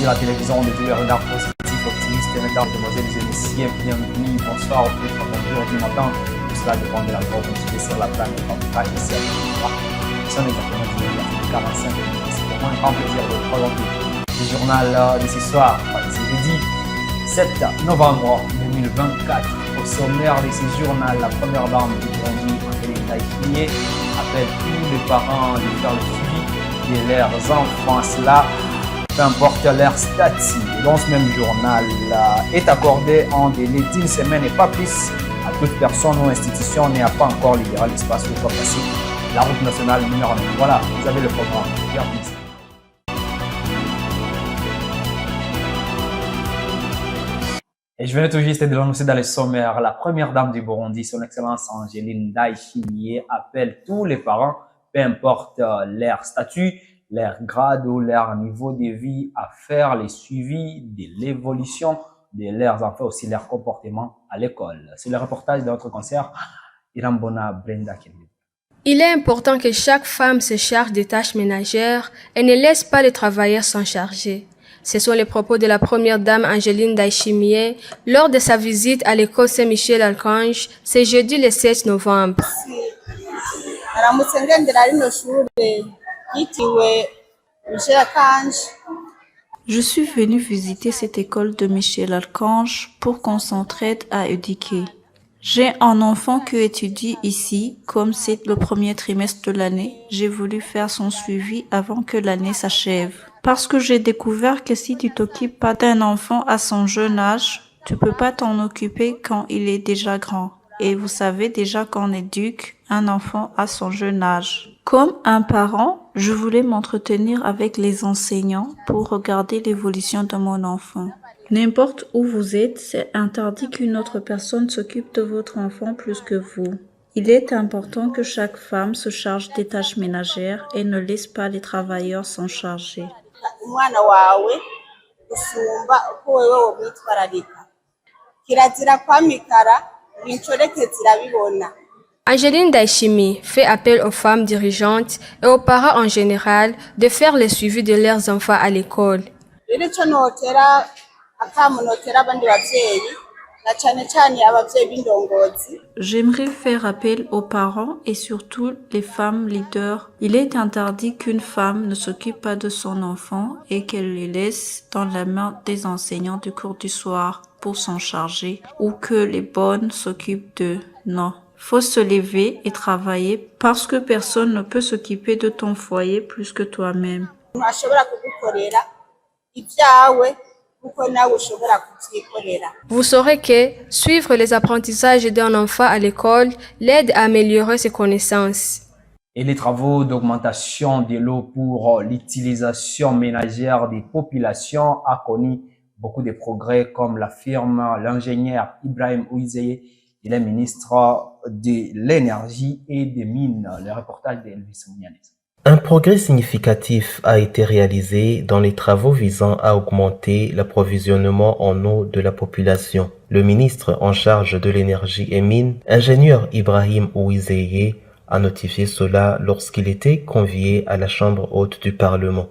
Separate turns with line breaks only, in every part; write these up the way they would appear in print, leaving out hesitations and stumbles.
sur la télévision, de tous les regards positifs, optimistes, mesdames, demoiselles et messieurs, bienvenue, bonsoir, au plus bonjour du matin. Tout cela dépend de la mort où sur la planète, en tout cas ici à Toulouse. Ce sont exactement 45 minutes. C'est vraiment un grand plaisir de présenter le journal de ce soir, c'est jeudi 7 novembre 2024. Au sommaire de ce journal, la première dame du Burundi, Angeline Ndayishimiye, appelle tous les parents de faire le suivi de leurs enfants. Cela, peu importe leur statut. Dans ce même journal, est accordé en délai d'une semaine et pas plus à toute personne ou institution n'ayant pas encore libéré l'espace pour passer la route nationale numéro 9. Voilà, vous avez le programme. Bienvenue. Et je venais tout juste de l'annoncer dans les sommaires. La première dame du Burundi, son Excellence Angeline Ndayishimiye, appelle tous les parents, peu importe leur statut, leur grade ou leur niveau de vie, à faire les suivis de l'évolution de leurs enfants, aussi leur comportement à l'école. C'est le reportage de notre concert Irambona Brenda Kelly.
Il est important que chaque femme se charge des tâches ménagères et ne laisse pas les travailleurs s'en charger. Ce sont les propos de la première dame Angeline Ndayishimiye lors de sa visite à l'école Saint-Michel-Archange ce jeudi le 7 novembre.
Je suis venue visiter cette école de Michel-Archange pour qu'on s'entraide à éduquer. J'ai un enfant qui étudie ici. Comme c'est le premier trimestre de l'année, j'ai voulu faire son suivi avant que l'année s'achève. Parce que j'ai découvert que si tu t'occupes pas d'un enfant à son jeune âge, tu peux pas t'en occuper quand il est déjà grand. Et vous savez déjà qu'on éduque un enfant à son jeune âge. Comme un parent, je voulais m'entretenir avec les enseignants pour regarder l'évolution de mon enfant. N'importe où vous êtes, c'est interdit qu'une autre personne s'occupe de votre enfant plus que vous. Il est important que chaque femme se charge des tâches ménagères et ne laisse pas les travailleurs s'en charger.
Angeline Ndayishimiye fait appel aux femmes dirigeantes et aux parents en général de faire le suivi de leurs enfants à l'école.
J'aimerais faire appel aux parents et surtout les femmes leaders. Il est interdit qu'une femme ne s'occupe pas de son enfant et qu'elle les laisse dans la main des enseignants du cours du soir pour s'en charger ou que les bonnes s'occupent d'eux. Non. Faut se lever et travailler parce que personne ne peut s'occuper de ton foyer plus que toi-même.
Vous saurez que suivre les apprentissages d'un enfant à l'école l'aide à améliorer ses connaissances.
Et les travaux d'augmentation de l'eau pour l'utilisation ménagère des populations a connu beaucoup de progrès, comme l'affirme l'ingénieur Ibrahim Uwizeye. Il est ministre de l'énergie et des mines. Le reportage d'Elvis Mounianes.
Un progrès significatif a été réalisé dans les travaux visant à augmenter l'approvisionnement en eau de la population. Le ministre en charge de l'énergie et mines, ingénieur Ibrahim Uwizeye, a notifié cela lorsqu'il était convié à la Chambre haute du Parlement.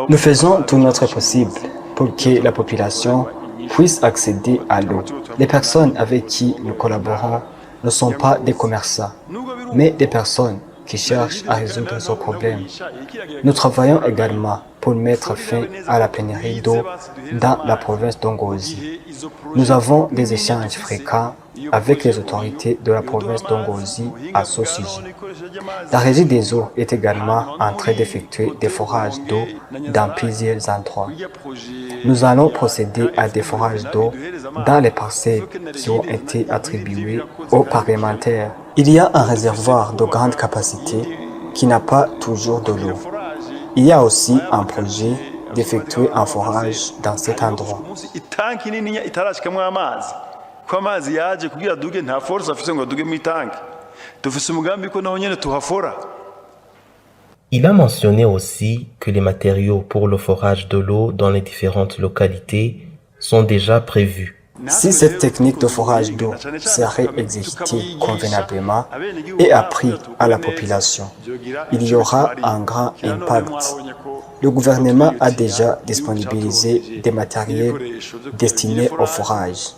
Nous faisons tout notre possible pour que la population puisse accéder à l'eau. Les personnes avec qui nous collaborons ne sont pas des commerçants, mais des personnes qui cherchent à résoudre ce problème. Nous travaillons également pour mettre fin à la pénurie d'eau dans la province d'Ongozi. Nous avons des échanges fréquents avec les autorités de la province d'Ongozi à ce sujet. La régie des eaux est également en train d'effectuer des forages d'eau dans plusieurs endroits. Nous allons procéder à des forages d'eau dans les parcelles qui ont été attribuées aux parlementaires. Il y a un réservoir de grande capacité qui n'a pas toujours de l'eau. Il y a aussi un projet d'effectuer un forage dans cet endroit.
Il a mentionné aussi que les matériaux pour le forage de l'eau dans les différentes localités sont déjà prévus.
Si cette technique de forage d'eau serait exécutée convenablement et apprise à la population, il y aura un grand impact. Le gouvernement a déjà disponibilisé des matériels destinés au forage.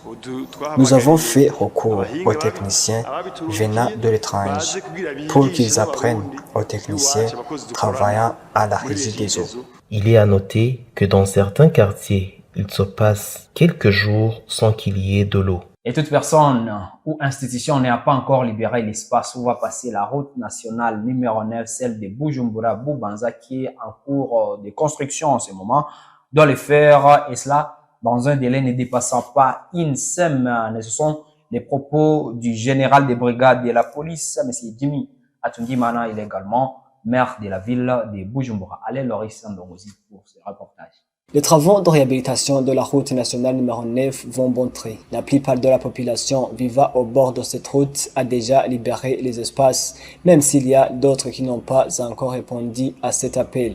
Nous avons fait recours aux techniciens venant de l'étranger pour qu'ils apprennent aux techniciens travaillant à la régie des eaux.
Il est à noter que dans certains quartiers, il se passe quelques jours sans qu'il y ait de l'eau.
Et toute personne ou institution n'a pas encore libéré l'espace où va passer la route nationale numéro 9, celle de Bujumbura-Bubanza, qui est en cours de construction en ce moment, doit le faire, et cela dans un délai ne dépassant pas une semaine. Ce sont les propos du général de brigade de la police, M. Jimmy Atungimana. Il est également maire de la ville de Bujumbura. Allez, Loris Ndongozi pour ce reportage.
Les travaux de réhabilitation de la route nationale numéro 9 vont bon train. La plupart de la population vivant au bord de cette route a déjà libéré les espaces, même s'il y a d'autres qui n'ont pas encore répondu à cet appel.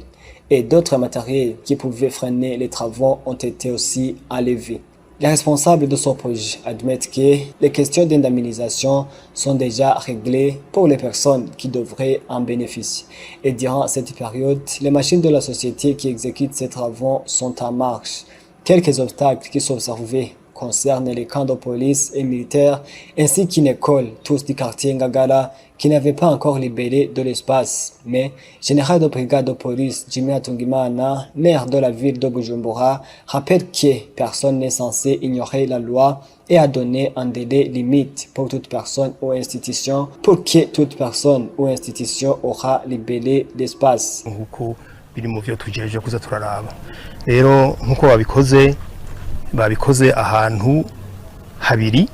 Et d'autres matériels qui pouvaient freiner les travaux ont été aussi enlevés. Les responsables de ce projet admettent que les questions d'indemnisation sont déjà réglées pour les personnes qui devraient en bénéficier. Et durant cette période, les machines de la société qui exécutent ces travaux sont en marche. Quelques obstacles qui sont observés concernent les camps de police et militaires ainsi qu'une école, tous du quartier Ngagala, qui n'avait pas encore libéré de l'espace. Mais général de brigade de police Jimmy Atungimana, maire de la ville de Bujumbura, rappelle que personne n'est censé ignorer la loi et a donné un délai limite pour toute personne ou institution pour que toute personne ou institution aura libéré l'espace.
babikoze ahantu habiri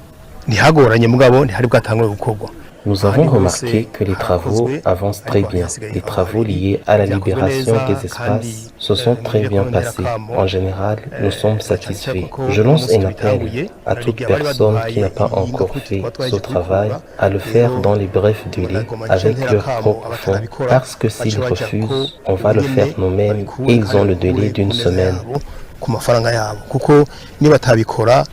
ntihagoranye mugabo ntihari bwatangure gukorwa.
Nous avons remarqué que les travaux avancent très bien. Les travaux liés à la libération des espaces se sont très bien passés. En général, nous sommes satisfaits. Je lance un appel à toute personne qui n'a pas encore fait ce travail à le faire dans les brefs délais avec leurs propres fonds, parce que s'ils refusent, on va le faire nous-mêmes et ils ont le délai d'une semaine.
Ku mafaranga yabo kuko nibatabikora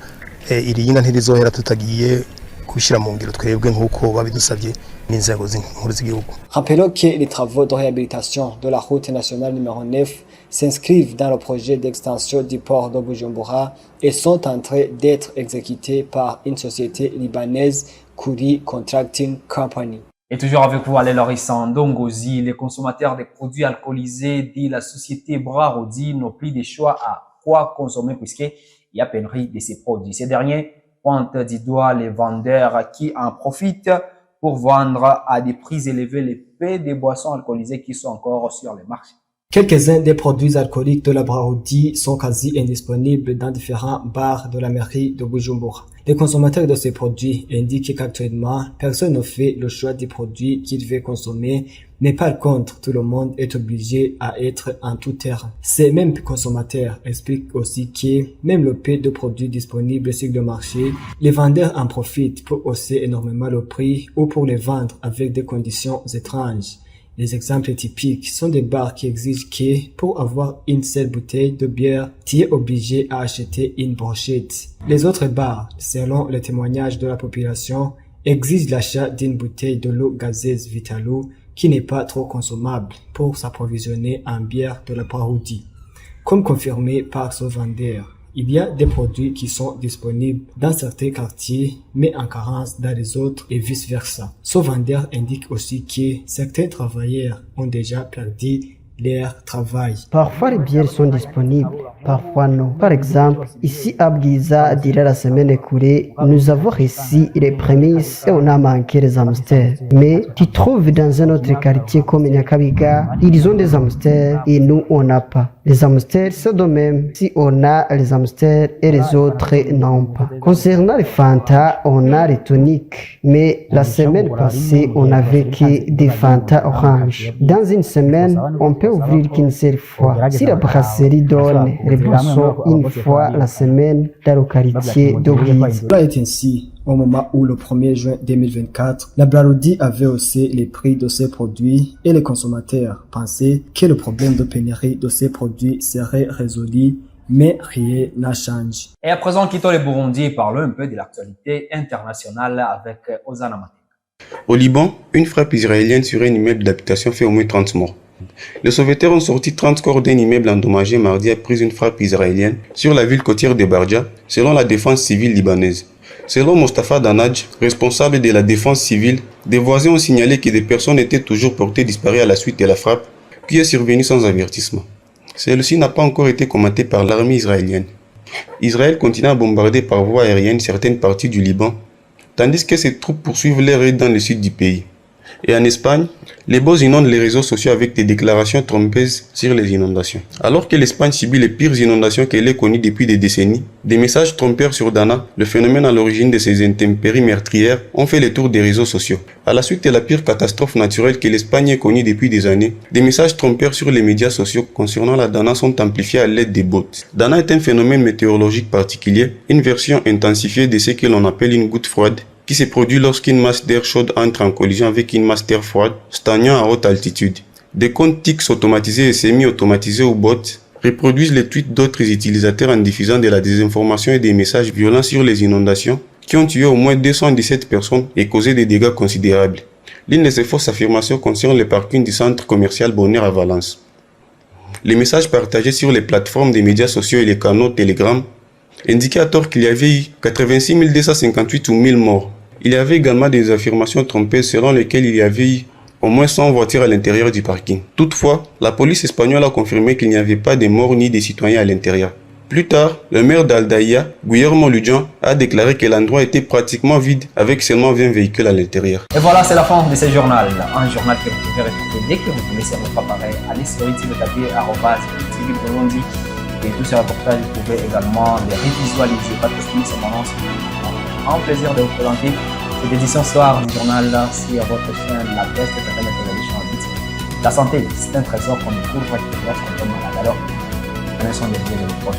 iri yinga ntirizohera tutagiye kubishira mu ngiro twebwe nkuko babidusabye n'inzego z'inkuru z'igihugu.
Rappelons que les travaux de réhabilitation de la route nationale numéro 9 s'inscrivent dans le projet d'extension du port de Bujumbura et sont en train d'être exécutés par une société libanaise, Kouri Contracting Company.
Et toujours avec vous, Allez Loris Ndongozi, les consommateurs des produits alcoolisés, dit la société Brarodi, n'ont plus de choix à quoi consommer puisqu'il y a pénurie de ces produits. Ces derniers pointent du doigt les vendeurs qui en profitent pour vendre à des prix élevés les peu des boissons alcoolisées qui sont encore sur le marché.
Quelques-uns des produits alcooliques de la Brarodi sont quasi indisponibles dans différents bars de la mairie de Bujumbura. Les consommateurs de ces produits indiquent qu'actuellement, personne ne fait le choix des produits qu'il veut consommer, mais par contre, tout le monde est obligé à être en tout terrain. Ces mêmes consommateurs expliquent aussi que même le peu de produits disponibles sur le marché, les vendeurs en profitent pour hausser énormément le prix ou pour les vendre avec des conditions étranges. Les exemples typiques sont des bars qui exigent que, pour avoir une seule bouteille de bière, tu es obligé à acheter une brochette. Les autres bars, selon les témoignages de la population, exigent l'achat d'une bouteille de l'eau gazeuse Vitalo qui n'est pas trop consommable pour s'approvisionner en bière de la Brarodi. Comme confirmé par ce vendeur, il y a des produits qui sont disponibles dans certains quartiers, mais en carence dans les autres et vice-versa. Ce vendeur indique aussi que certains travailleurs ont déjà perdu leur travail.
Parfois, les bières sont disponibles, parfois non. Par exemple, ici à Bgiza, durant la semaine écoulée, nous avons reçu les prémices et on a manqué les hamsters. Mais tu trouves dans un autre quartier comme Nyakabiga, ils ont des hamsters et nous, on n'a pas. Les hamsters, c'est de même si on a les hamsters et les autres n'ont pas. Concernant les Fanta, on a les toniques. Mais la semaine passée, on avait que des Fanta orange. Dans une semaine, on peut ouvrir qu'une seule fois. Si la brasserie donne les boissons une fois la semaine dans le quartier d'Obriz.
Cela est ainsi. Au moment où le 1er juin 2024, la Brarodi avait haussé les prix de ses produits et les consommateurs pensaient que le problème de pénurie de ces produits serait résolu mais rien n'a changé.
Et à présent, quittons le Burundi et parlons un peu de l'actualité internationale avec Ozana Maté.
Au Liban, une frappe israélienne sur un immeuble d'habitation fait au moins 30 morts. Les sauveteurs ont sorti 30 corps d'un immeuble endommagé mardi après une frappe israélienne sur la ville côtière de Bardia, selon la défense civile libanaise. Selon Mostafa Danaj, responsable de la défense civile, des voisins ont signalé que des personnes étaient toujours portées disparues à la suite de la frappe, qui est survenue sans avertissement. Celle-ci n'a pas encore été commentée par l'armée israélienne. Israël continue à bombarder par voie aérienne certaines parties du Liban, tandis que ses troupes poursuivent leur aide dans le sud du pays. Et en Espagne, les boss inondent les réseaux sociaux avec des déclarations trompeuses sur les inondations. Alors que l'Espagne subit les pires inondations qu'elle ait connues depuis des décennies, des messages trompeurs sur Dana, le phénomène à l'origine de ces intempéries meurtrières, ont fait le tour des réseaux sociaux. À la suite de la pire catastrophe naturelle que l'Espagne ait connue depuis des années, des messages trompeurs sur les médias sociaux concernant la Dana sont amplifiés à l'aide des bots. Dana est un phénomène météorologique particulier, une version intensifiée de ce que l'on appelle une goutte froide, qui se produit lorsqu'une masse d'air chaude entre en collision avec une masse d'air froide stagnant à haute altitude. Des comptes TIX automatisés et semi-automatisés ou bots reproduisent les tweets d'autres utilisateurs en diffusant de la désinformation et des messages violents sur les inondations qui ont tué au moins 217 personnes et causé des dégâts considérables. L'une de ces fausses affirmations concerne le parking du centre commercial Bonheur à Valence. Les messages partagés sur les plateformes des médias sociaux et les canaux Telegram indiquaient à tort qu'il y avait eu 86 258 ou 1000 morts. Il y avait également des affirmations trompeuses selon lesquelles il y avait eu au moins 100 voitures à l'intérieur du parking. Toutefois, la police espagnole a confirmé qu'il n'y avait pas de morts ni de citoyens à l'intérieur. Plus tard, le maire d'Aldaïa, Guillermo Lujan, a déclaré que l'endroit était pratiquement vide avec seulement 20 véhicules à l'intérieur.
Et voilà, c'est la fin de ce journal. Un journal que vous pouvez retrouver dès que vous voulez sur votre appareil. Allez sur YouTube, tapez @TV Burundi. Et tous ces reportages, vous pouvez également les revisualiser. Pas de questions, c'est mon nom. Un plaisir de vous présenter cette édition soir du journal sur votre chaîne La Best Internet Télévision. La santé, c'est un trésor qu'on ne trouve pas que lorsqu'on tombe malade. Alors, prenez soin de vous et de vos proches.